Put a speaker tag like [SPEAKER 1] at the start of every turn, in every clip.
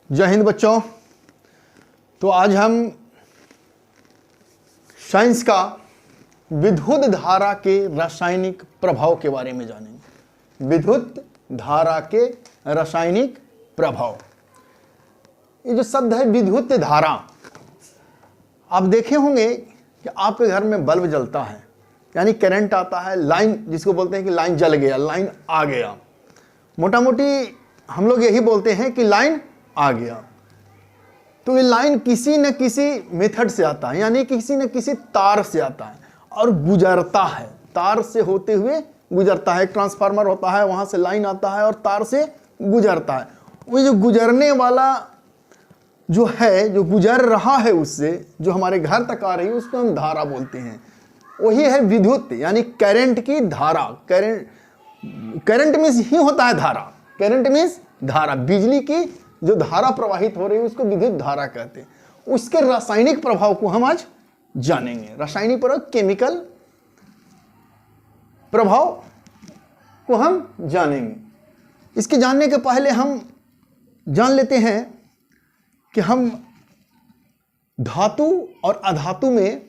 [SPEAKER 1] जय हिंद बच्चों। तो आज हम साइंस का विद्युत धारा के रासायनिक प्रभाव के बारे में जानेंगे। विद्युत धारा के रासायनिक प्रभाव, ये जो शब्द है विद्युत धारा, आप देखे होंगे कि आपके घर में बल्ब जलता है, यानी करंट आता है, लाइन जिसको बोलते हैं कि लाइन जल गया, लाइन आ गया। मोटा मोटी हम लोग यही बोलते हैं कि लाइन आ गया। तो ये लाइन किसी न किसी मेथड से आता है, यानी किसी न किसी तार से आता है और गुजरता है, तार से होते हुए गुजरता है। एक ट्रांसफार्मर होता है, वहां से लाइन आता है और तार से गुजरता है। वो जो गुजरने वाला जो है, जो गुजर रहा है, उससे जो हमारे घर तक आ रही है, उसको हम धारा बोलते हैं। वही है विद्युत, यानी करंट की धारा। करंट मीन्स ही होता है धारा, करंट मीन्स धारा। बिजली की जो धारा प्रवाहित हो रही है उसको विद्युत धारा कहते हैं। उसके रासायनिक प्रभाव को हम आज जानेंगे। रासायनिक प्रभाव, केमिकल प्रभाव को हम जानेंगे। इसके जानने के पहले हम जान लेते हैं कि हम धातु और अधातु में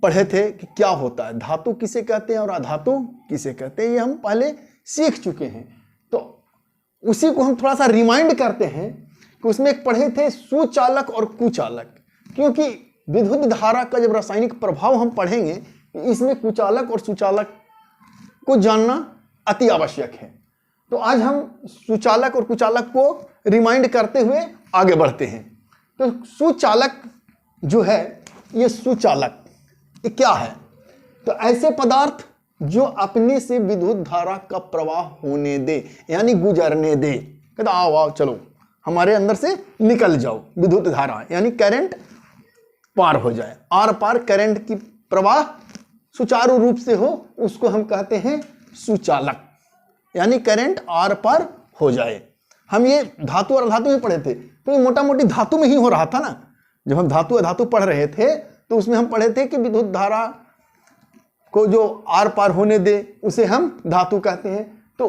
[SPEAKER 1] पढ़े थे कि क्या होता है, धातु किसे कहते हैं और अधातु किसे कहते हैं, ये हम पहले सीख चुके हैं। तो उसी को हम थोड़ा सा रिमाइंड करते हैं कि उसमें एक पढ़े थे सुचालक और कुचालक। क्योंकि विद्युत धारा का जब रासायनिक प्रभाव हम पढ़ेंगे, इसमें कुचालक और सुचालक को जानना अति आवश्यक है। तो आज हम सुचालक और कुचालक को रिमाइंड करते हुए आगे बढ़ते हैं। तो सुचालक जो है, ये सुचालक ये क्या है? तो ऐसे पदार्थ जो अपने से विद्युत धारा का प्रवाह होने दे, यानी गुजरने दे। कहता आओ आओ चलो हमारे अंदर से निकल जाओ, विद्युत धारा यानी करंट पार हो जाए, आर पार करंट की प्रवाह सुचारू रूप से हो, उसको हम कहते हैं सुचालक, यानी करंट आर पार हो जाए। हम ये धातु और अधातु में पढ़े थे, तो ये मोटा मोटी धातु में ही हो रहा था ना। जब हम धातु अधातु पढ़ रहे थे तो उसमें हम पढ़े थे कि विद्युत धारा को जो आर पार होने दे उसे हम धातु कहते हैं। तो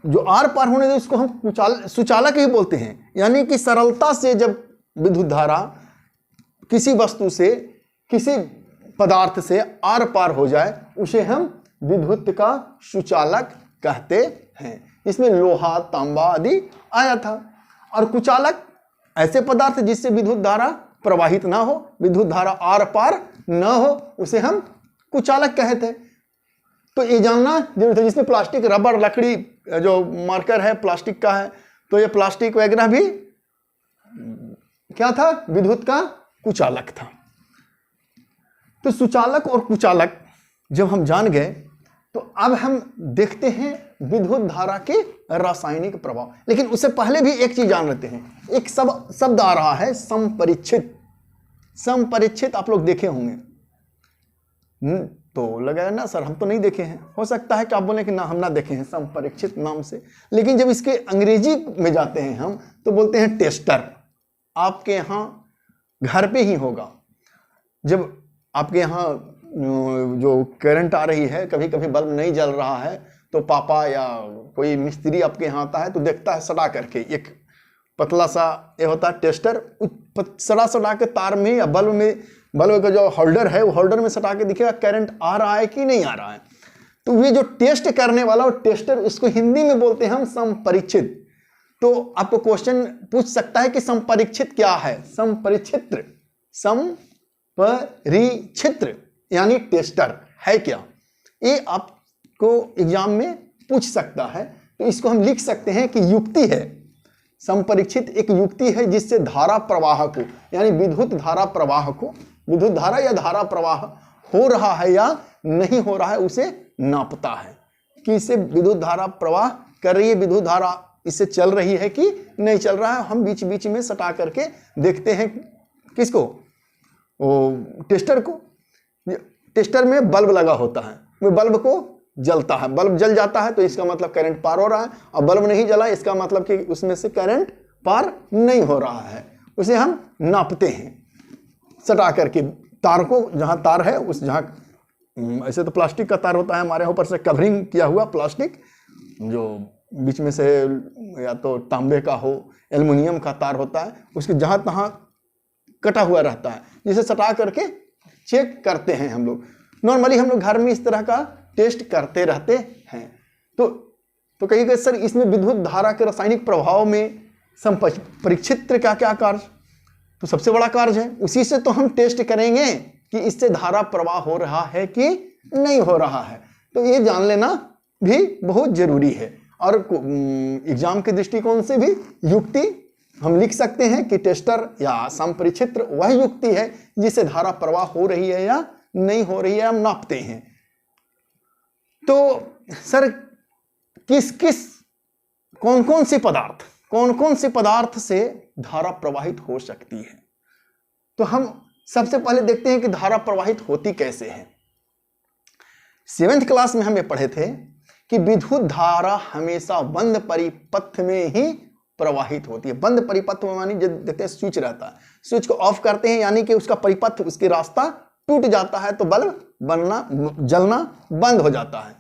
[SPEAKER 1] जो आर पार होने दे उसको हम सुचालक ही बोलते हैं। यानी कि सरलता से जब विद्युत धारा किसी वस्तु से, किसी पदार्थ से आर पार हो जाए, उसे हम विद्युत का सुचालक कहते हैं। इसमें लोहा, तांबा आदि आया था। और कुचालक ऐसे पदार्थ जिससे विद्युत धारा प्रवाहित ना हो, विद्युत धारा आर पार न हो, उसे हम कुचालक कहते हैं। तो ये जानना जरूरी है। जिसमें प्लास्टिक, रबर, लकड़ी, जो मार्कर है प्लास्टिक का है, तो ये प्लास्टिक वगैरह भी क्या था? विद्युत का कुचालक था। तो सुचालक और कुचालक जब हम जान गए, तो अब हम देखते हैं विद्युत धारा के रासायनिक प्रभाव। लेकिन उससे पहले भी एक चीज जान लेते हैं। एक शब्द आ रहा है संपरीक्षित। संपरीक्षित आप लोग देखे होंगे। तो लगा ना सर हम तो नहीं देखे हैं। हो सकता है कि आप बोले कि ना हम ना देखे हैं संपरीक्षित नाम से। लेकिन जब इसके अंग्रेजी में जाते हैं हम, तो बोलते हैं टेस्टर। आपके यहाँ घर पे ही होगा। जब आपके यहाँ जो करंट आ रही है, कभी कभी बल्ब नहीं जल रहा है, तो पापा या कोई मिस्त्री आपके यहाँ आता है तो देखता है सटा करके, एक पतला सा ये होता है टेस्टर, सटा के तार में या बल्ब में, बल्ब का जो होल्डर है वो होल्डर में सटा के दिखेगा करंट आ रहा है कि नहीं आ रहा है। तो ये जो टेस्ट करने वाला वो टेस्टर, इसको हिंदी में बोलते हैं हम संपरीक्षित। तो आपको क्वेश्चन पूछ सकता है कि संपरीक्षित क्या है? संपरीक्षित्र, संपरीक्षित्र यानी टेस्टर है क्या? ये आपको एग्जाम में पूछ सकता है। तो इसको हम लिख सकते हैं कि युक्ति है। संपरीक्षित एक युक्ति है जिससे धारा प्रवाह को, यानी विद्युत धारा प्रवाह को, विद्युत धारा या धारा प्रवाह हो रहा है या नहीं हो रहा है, उसे नापता है कि इससे विद्युत धारा प्रवाह कर रही है, विद्युत धारा इससे चल रही है कि नहीं चल रहा है। हम बीच बीच में सटा करके देखते हैं। किसको? वो टेस्टर को। टेस्टर में बल्ब लगा होता है, वो बल्ब को जलता है, बल्ब जल जाता है तो इसका मतलब करंट पार हो रहा है। और बल्ब नहीं जला, इसका मतलब कि उसमें से करंट पार नहीं हो रहा है। उसे हम नापते हैं सटा करके तार को। जहां तार है उस, जहां ऐसे तो प्लास्टिक का तार होता है, हमारे ऊपर से कवरिंग किया हुआ प्लास्टिक, जो बीच में से या तो तांबे का हो, एल्युमिनियम का तार होता है, उसके जहाँ तहाँ कटा हुआ रहता है, जिसे सटा करके चेक करते हैं हम लोग। नॉर्मली हम लोग घर में इस तरह का टेस्ट करते रहते हैं। तो कहिएगा सर इसमें विद्युत धारा के रासायनिक प्रभाव में संपरीक्षित्र का क्या कार्य? तो सबसे बड़ा कार्य है, उसी से तो हम टेस्ट करेंगे कि इससे धारा प्रवाह हो रहा है कि नहीं हो रहा है। तो ये जान लेना भी बहुत जरूरी है। और एग्जाम के दृष्टिकोण से भी युक्ति हम लिख सकते हैं कि टेस्टर या संपरीक्षित्र वह युक्ति है जिससे धारा प्रवाह हो रही है या नहीं हो रही है, हम नापते हैं। तो सर कौन कौन से पदार्थ से धारा प्रवाहित हो सकती है? तो हम सबसे पहले देखते हैं कि धारा प्रवाहित होती कैसे है। 7th क्लास में हम ये पढ़े थे कि विद्युत धारा हमेशा बंद परिपथ में ही प्रवाहित होती है। बंद परिपथ में मानी जब देखते हैं स्विच रहता है, स्विच को ऑफ करते हैं यानी कि उसका परिपथ, उसके रास्ता टूट जाता है, तो बल्ब जलना बंद हो जाता है।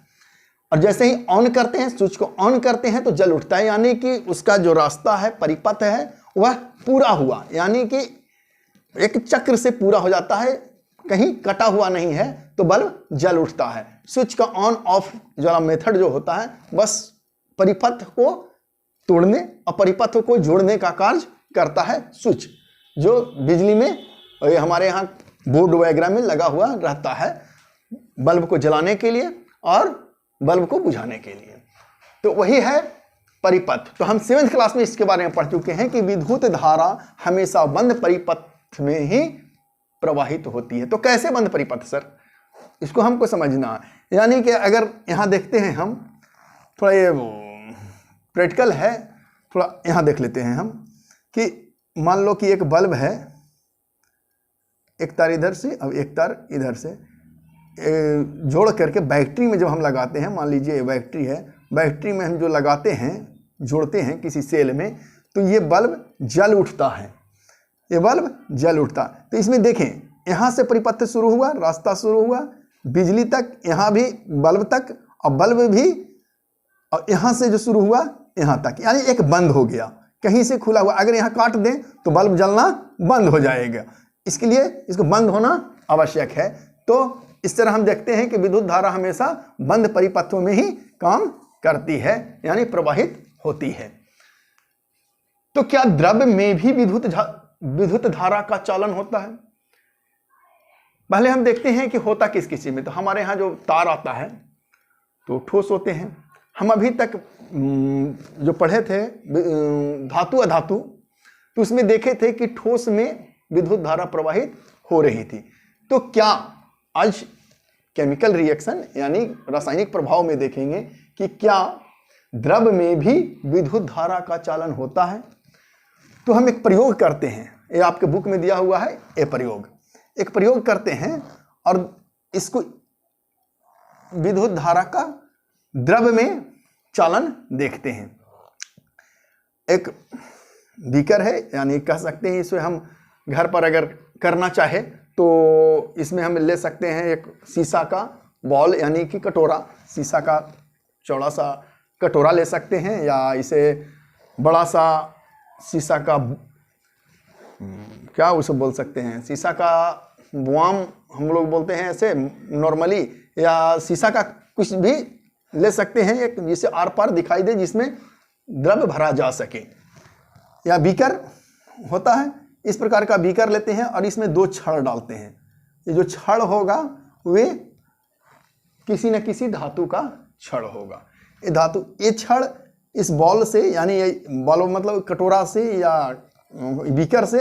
[SPEAKER 1] और जैसे ही ऑन करते हैं, स्विच को ऑन करते हैं तो जल उठता है, यानी कि उसका जो रास्ता है, परिपथ है, वह पूरा हुआ, यानी कि एक चक्र से पूरा हो जाता है, कहीं कटा हुआ नहीं है, तो बल्ब जल उठता है। स्विच का ऑन ऑफ वाला मेथड जो होता है बस परिपथ को तोड़ने और परिपथ को जोड़ने का कार्य करता है स्विच, जो बिजली में हमारे यहाँ बोर्ड वगैरह में लगा हुआ रहता है बल्ब को जलाने के लिए और बल्ब को बुझाने के लिए। तो वही है परिपथ। तो हम 7th क्लास में इसके बारे में पढ़ चुके हैं कि विद्युत धारा हमेशा बंद परिपथ में ही प्रवाहित होती है। तो कैसे बंद परिपथ सर, इसको हमको समझना है। यानी कि अगर यहाँ देखते हैं हम, थोड़ा ये प्रैक्टिकल है, थोड़ा यहाँ देख लेते हैं हम कि मान लो कि एक बल्ब है, एक तार इधर से और एक तार इधर से जोड़ करके बैटरी में जब हम लगाते हैं, मान लीजिए ये बैटरी है, बैटरी में हम जो लगाते हैं, जोड़ते हैं किसी सेल में, तो ये बल्ब जल उठता है, ये बल्ब जल उठता। तो इसमें देखें, यहाँ से परिपथ शुरू हुआ, रास्ता शुरू हुआ बिजली तक, यहाँ भी बल्ब तक, और बल्ब भी, और यहाँ से जो शुरू हुआ यहाँ तक, यानी एक बंद हो गया, कहीं से खुला हुआ। अगर यहाँ काट दें तो बल्ब जलना बंद हो जाएगा, इसके लिए इसको बंद होना आवश्यक है। तो इस तरह हम देखते हैं कि विद्युत धारा हमेशा बंद परिपथों में ही काम करती है, यानी प्रवाहित होती है। तो क्या द्रव्य में भी विद्युत धारा का चालन होता है? पहले हम देखते हैं कि होता किस किस चीज में। तो हमारे यहाँ जो तार आता है तो ठोस होते हैं। हम अभी तक जो पढ़े थे धातु अधातु, तो उसमें देखे थे कि ठोस में विद्युत धारा प्रवाहित हो रही थी। तो क्या आज केमिकल रिएक्शन यानी रासायनिक प्रभाव में देखेंगे कि क्या द्रव में भी विद्युत धारा का चालन होता है? तो हम एक प्रयोग करते हैं, ये आपके बुक में दिया हुआ है, ये एक प्रयोग करते हैं और इसको विद्युत धारा का द्रव में चालन देखते हैं। एक बीकर है, यानी कह सकते हैं इसे हम घर पर अगर करना चाहे तो इसमें हम ले सकते हैं एक शीशा का बॉल यानी कि कटोरा, शीशा का चौड़ा सा कटोरा ले सकते हैं, या इसे बड़ा सा शीशा का क्या उसे बोल सकते हैं, शीशा का बुआम हम लोग बोलते हैं ऐसे नॉर्मली, या शीशा का कुछ भी ले सकते हैं एक जिससे आर पार दिखाई दे, जिसमें द्रव्य भरा जा सके। या बीकर होता है, इस प्रकार का बीकर लेते हैं और इसमें 2 छड़ डालते हैं। ये जो छड़ होगा वे किसी न किसी धातु का छड़ होगा। ये धातु, ये छड़ इस बॉल से, यानी ये बॉल मतलब कटोरा से या बीकर से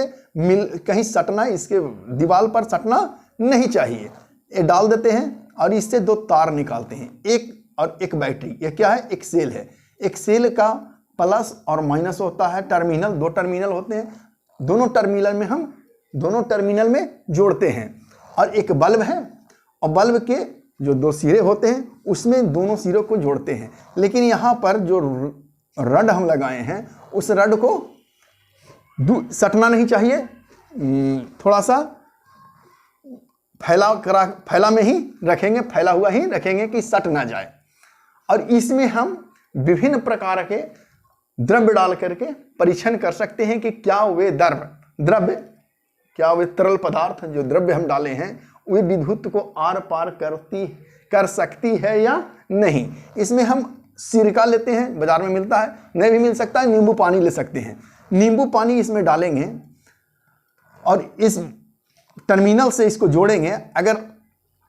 [SPEAKER 1] कहीं सटना, इसके दीवार पर सटना नहीं चाहिए। ये डाल देते हैं और इससे 2 तार निकालते हैं, एक और एक बैटरी। ये क्या है? एक सेल है। एक सेल का प्लस और माइनस होता है, टर्मिनल, 2 टर्मिनल होते हैं। दोनों टर्मिनल में जोड़ते हैं। और एक बल्ब है, और बल्ब के जो 2 सिरे होते हैं उसमें दोनों सिरों को जोड़ते हैं। लेकिन यहाँ पर जो रड हम लगाए हैं उस रड को सटना नहीं चाहिए, थोड़ा सा फैला में ही रखेंगे, फैला हुआ ही रखेंगे कि सट ना जाए। और इसमें हम विभिन्न प्रकार के द्रव्य डाल करके परीक्षण कर सकते हैं कि क्या वे द्रव्य क्या वे तरल पदार्थ जो द्रव्य हम डाले हैं वे विद्युत को आर पार कर सकती है या नहीं। इसमें हम सिरका लेते हैं, बाजार में मिलता है, नहीं भी मिल सकता है, नींबू पानी ले सकते हैं। नींबू पानी इसमें डालेंगे और इस टर्मिनल से इसको जोड़ेंगे। अगर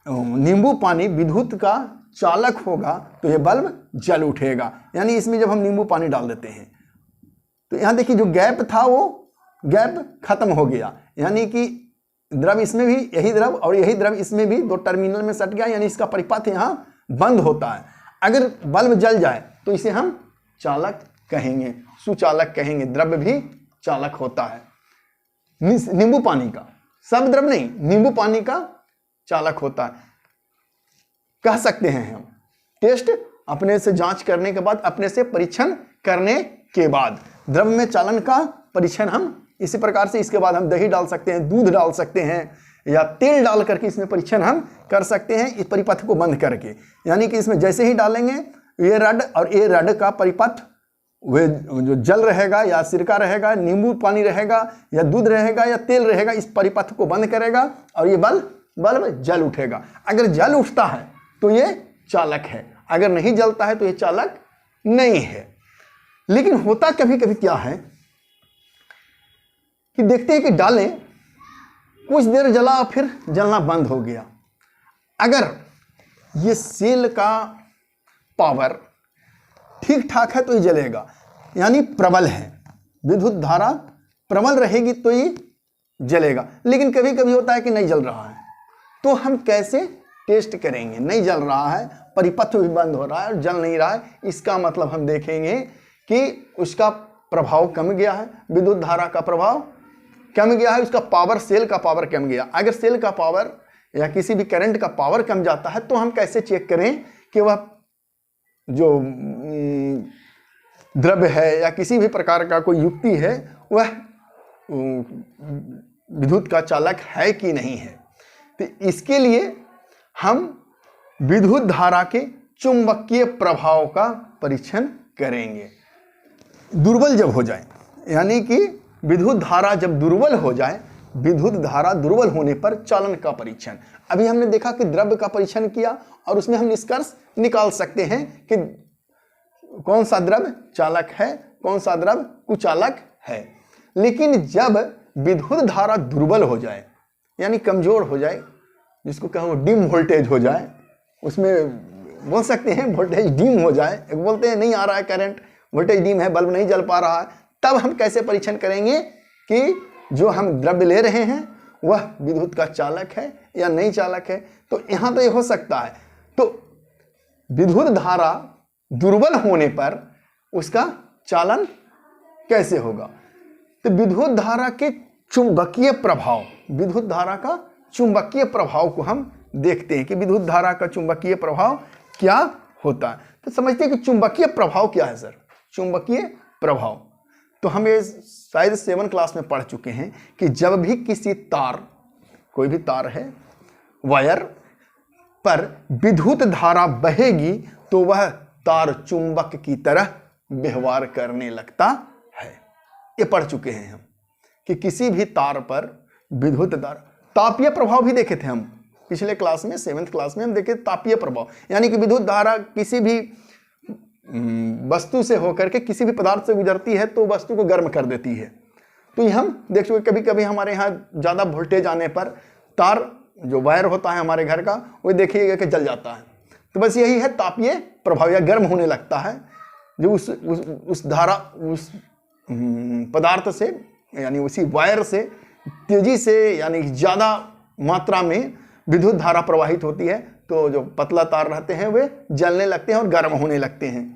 [SPEAKER 1] नींबू पानी विद्युत का चालक होगा तो ये बल्ब जल उठेगा। यानी इसमें जब हम नींबू पानी डाल देते हैं तो यहाँ देखिए जो गैप था वो गैप खत्म हो गया, यानी कि द्रव इसमें भी यही द्रव और यही द्रव इसमें भी दो टर्मिनल में सट गया, यानी इसका परिपथ यहाँ बंद होता है। अगर बल्ब जल जाए तो इसे हम चालक कहेंगे, सुचालक कहेंगे। द्रव्य भी चालक होता है। नींबू पानी का, सब द्रव नहीं, नींबू पानी का चालक होता है कह सकते हैं हम। टेस्ट अपने से जांच करने के बाद, अपने से परीक्षण करने के बाद द्रव्य में चालन का परीक्षण हम इसी प्रकार से, इसके बाद हम दही डाल सकते हैं, दूध डाल सकते हैं या तेल डाल करके इसमें परीक्षण हम कर सकते हैं इस परिपथ को बंद करके। यानी कि इसमें जैसे ही डालेंगे ये रड और ये रड का परिपथ वे जो जल रहेगा या सिरका रहेगा, नींबू पानी रहेगा या दूध रहेगा या तेल रहेगा, इस परिपथ को बंद करेगा और ये बल्ब जल उठेगा। अगर जल उठता है तो ये चालक है, अगर नहीं जलता है तो ये चालक नहीं है। लेकिन होता कभी कभी क्या है कि देखते हैं कि डालें, कुछ देर जला फिर जलना बंद हो गया। अगर ये सेल का पावर ठीक ठाक है तो ये जलेगा, यानी प्रबल है, विद्युत धारा प्रबल रहेगी तो ये जलेगा। लेकिन कभी कभी होता है कि नहीं जल रहा है, तो हम कैसे टेस्ट करेंगे? नहीं जल रहा है, परिपथ भी बंद हो रहा है और जल नहीं रहा है, इसका मतलब हम देखेंगे कि उसका प्रभाव कम गया है, विद्युत धारा का प्रभाव कम गया है, उसका पावर, सेल का पावर कम गया। अगर सेल का पावर या किसी भी करंट का पावर कम जाता है तो हम कैसे चेक करें कि वह जो द्रव्य है या किसी भी प्रकार का कोई युक्ति है वह विद्युत का चालक है कि नहीं है। तो इसके लिए हम विद्युत धारा के चुंबकीय प्रभाव का परीक्षण करेंगे। दुर्बल जब हो जाए, यानी कि विद्युत धारा जब दुर्बल हो जाए, विद्युत धारा दुर्बल होने पर चालन का परीक्षण। अभी हमने देखा कि द्रव्य का परीक्षण किया और उसमें हम निष्कर्ष निकाल सकते हैं कि कौन सा द्रव्य चालक है, कौन सा द्रव्य कुचालक है। लेकिन जब विद्युत धारा दुर्बल हो जाए, यानी कमजोर हो जाए, जिसको कहें डिम वोल्टेज हो जाए, उसमें बोल सकते हैं वोल्टेज डिम हो जाए, एक बोलते हैं नहीं आ रहा है करंट, वोल्टेज डिम है, बल्ब नहीं जल पा रहा है, तब हम कैसे परीक्षण करेंगे कि जो हम द्रव्य ले रहे हैं वह विद्युत का चालक है या नहीं चालक है। तो यहाँ तो ये हो सकता है। तो विद्युत धारा दुर्बल होने पर उसका चालन कैसे होगा? तो विद्युत धारा के चुंबकीय प्रभाव, विद्युत धारा का चुंबकीय प्रभाव को हम देखते हैं कि विद्युत धारा का चुंबकीय प्रभाव क्या होता है। तो समझते हैं कि चुंबकीय प्रभाव क्या है सर? चुंबकीय प्रभाव तो हम ये शायद 7 क्लास में पढ़ चुके हैं कि जब भी किसी तार, कोई भी तार है, वायर पर विद्युत धारा बहेगी तो वह तार चुंबक की तरह व्यवहार करने लगता है। ये पढ़ चुके हैं हम कि किसी भी तार पर विद्युत धारा, तापीय प्रभाव भी देखे थे हम पिछले क्लास में, 7th क्लास में हम देखे तापीय प्रभाव, यानी कि विद्युत धारा किसी भी वस्तु से होकर के किसी भी पदार्थ से गुजरती है तो वस्तु को गर्म कर देती है। तो ये हम देख चुके, कभी कभी हमारे यहाँ ज़्यादा वोल्टेज आने पर तार जो वायर होता है हमारे घर का, वो देखिएगा कि जल जाता है। तो बस यही है तापीय प्रभाव, या गर्म होने लगता है जो उस धारा, उस पदार्थ से, यानी उसी वायर से तेजी से, यानी ज़्यादा मात्रा में विद्युत धारा प्रवाहित होती है तो जो पतला तार रहते हैं वे जलने लगते हैं और गर्म होने लगते हैं।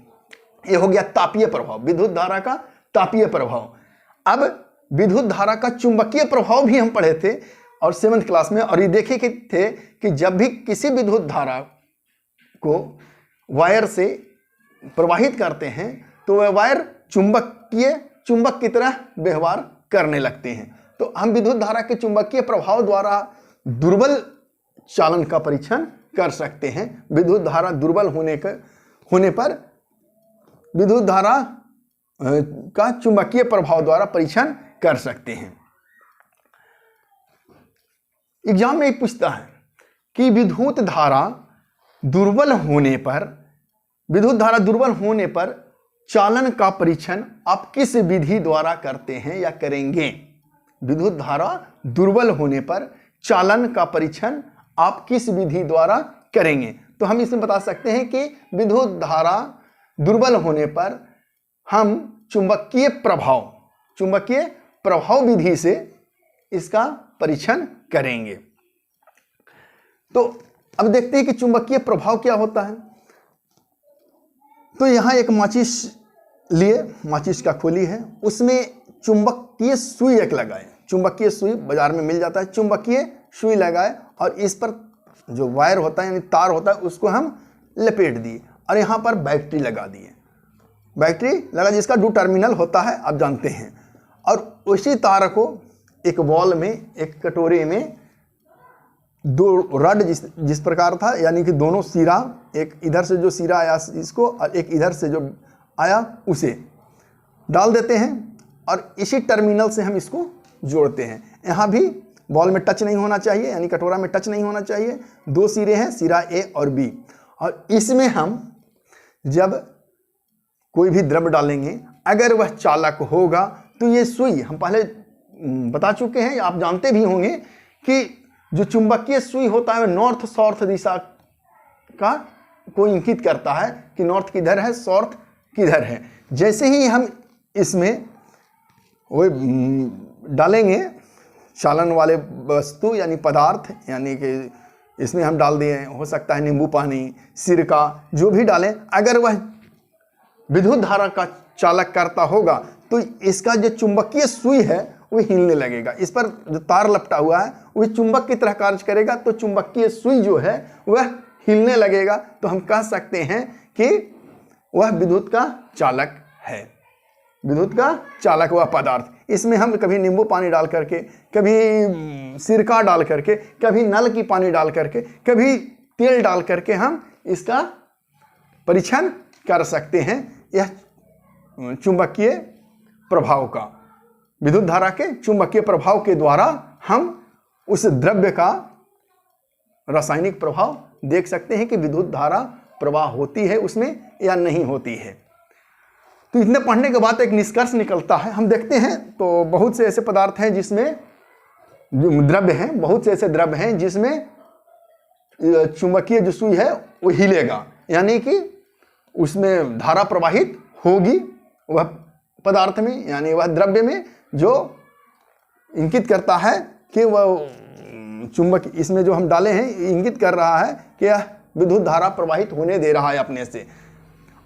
[SPEAKER 1] ये हो गया तापीय प्रभाव, विद्युत धारा का तापीय प्रभाव। अब विद्युत धारा का चुंबकीय प्रभाव भी हम पढ़े थे और 7th क्लास में, और ये देखे थे कि जब भी किसी विद्युत धारा को वायर से प्रवाहित करते हैं तो वह वायर चुंबक की तरह व्यवहार करने लगते हैं। तो हम विद्युत धारा के चुंबकीय प्रभाव द्वारा दुर्बल चालन का परीक्षण कर सकते हैं। विद्युत धारा दुर्बल होने पर विद्युत धारा का चुंबकीय प्रभाव द्वारा परीक्षण कर सकते हैं। एग्जाम में एक पूछता है कि विद्युत धारा दुर्बल होने पर चालन का परीक्षण आप किस विधि द्वारा करते हैं या करेंगे। विद्युत धारा दुर्बल होने पर चालन का परीक्षण आप किस विधि द्वारा करेंगे। तो हम इसमें बता सकते हैं कि विद्युत धारा दुर्बल होने पर हम चुंबकीय प्रभाव विधि से इसका परीक्षण करेंगे। तो अब देखते हैं कि चुंबकीय प्रभाव क्या होता है। तो यहां एक माचिस का खोली है, उसमें चुंबकीय सुई एक लगाए। चुंबकीय सुई बाजार में मिल जाता है, चुंबकीय सुई लगाए और इस पर जो वायर होता है यानी तार होता है उसको हम लपेट दिए और यहाँ पर बैटरी लगा दिए। बैटरी लगा जिसका 2 टर्मिनल होता है, आप जानते हैं। और उसी तार को एक बॉल में, एक कटोरे में 2 रड जिस प्रकार था, यानी कि दोनों सिरा, एक इधर से जो सिरा आया इसको और एक इधर से जो आया उसे डाल देते हैं और इसी टर्मिनल से हम इसको जोड़ते हैं। यहाँ भी बॉल में टच नहीं होना चाहिए, यानी कटोरा में टच नहीं होना चाहिए। 2 सिरे हैं, सिरा ए और बी, और इसमें हम जब कोई भी द्रव्य डालेंगे अगर वह चालक होगा तो ये सुई, हम पहले बता चुके हैं, आप जानते भी होंगे कि जो चुंबकीय सुई होता है नॉर्थ साउथ दिशा का को इंगित करता है कि नॉर्थ किधर है, साउथ किधर है। जैसे ही हम इसमें वो डालेंगे चालन वाले वस्तु यानी पदार्थ, यानी कि इसमें हम डाल दिए, हो सकता है नींबू पानी, सिरका, जो भी डालें, अगर वह विद्युत धारा का चालक करता होगा तो इसका जो चुंबकीय सुई है वो हिलने लगेगा। इस पर जो तार लपटा हुआ है वो चुंबक की तरह कार्य करेगा, तो चुंबकीय सुई जो है वह हिलने लगेगा। तो हम कह सकते हैं कि वह विद्युत का चालक है, विद्युत का चालक वह पदार्थ। इसमें हम कभी नींबू पानी डाल करके, कभी सिरका डाल करके, कभी नल की पानी डाल करके, कभी तेल डाल करके हम इसका परीक्षण कर सकते हैं। यह चुंबकीय प्रभाव का, विद्युत धारा के चुंबकीय प्रभाव के द्वारा हम उस द्रव्य का रासायनिक प्रभाव देख सकते हैं कि विद्युत धारा प्रवाह होती है उसमें या नहीं होती है। तो इतने पढ़ने के बाद एक निष्कर्ष निकलता है। हम देखते हैं तो बहुत से ऐसे पदार्थ हैं जिसमें जो द्रव्य हैं, बहुत से ऐसे द्रव्य हैं जिसमें चुंबकीय जो सुई है वो हिलेगा, यानी कि उसमें धारा प्रवाहित होगी वह पदार्थ में, यानी वह द्रव्य में, जो इंगित करता है कि वह चुंबक इसमें जो हम डाले हैं इंगित कर रहा है कि यह विद्युत धारा प्रवाहित होने दे रहा है अपने से।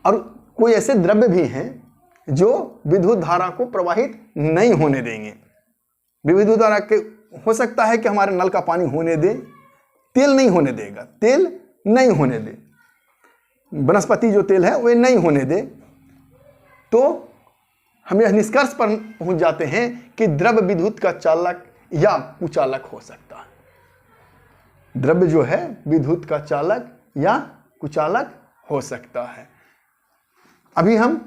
[SPEAKER 1] और कोई ऐसे द्रव्य भी हैं जो विद्युत धारा को प्रवाहित नहीं होने देंगे। विद्युत धारा के हो सकता है कि हमारे नल का पानी होने दे, तेल नहीं होने देगा, तेल नहीं होने दे, वनस्पति जो तेल है वह नहीं होने दे। तो हम यह निष्कर्ष पर पहुंच जाते हैं कि द्रव्य विद्युत का चालक या कुचालक हो सकता है। द्रव्य जो है विद्युत का चालक या कुचालक हो सकता है। अभी हम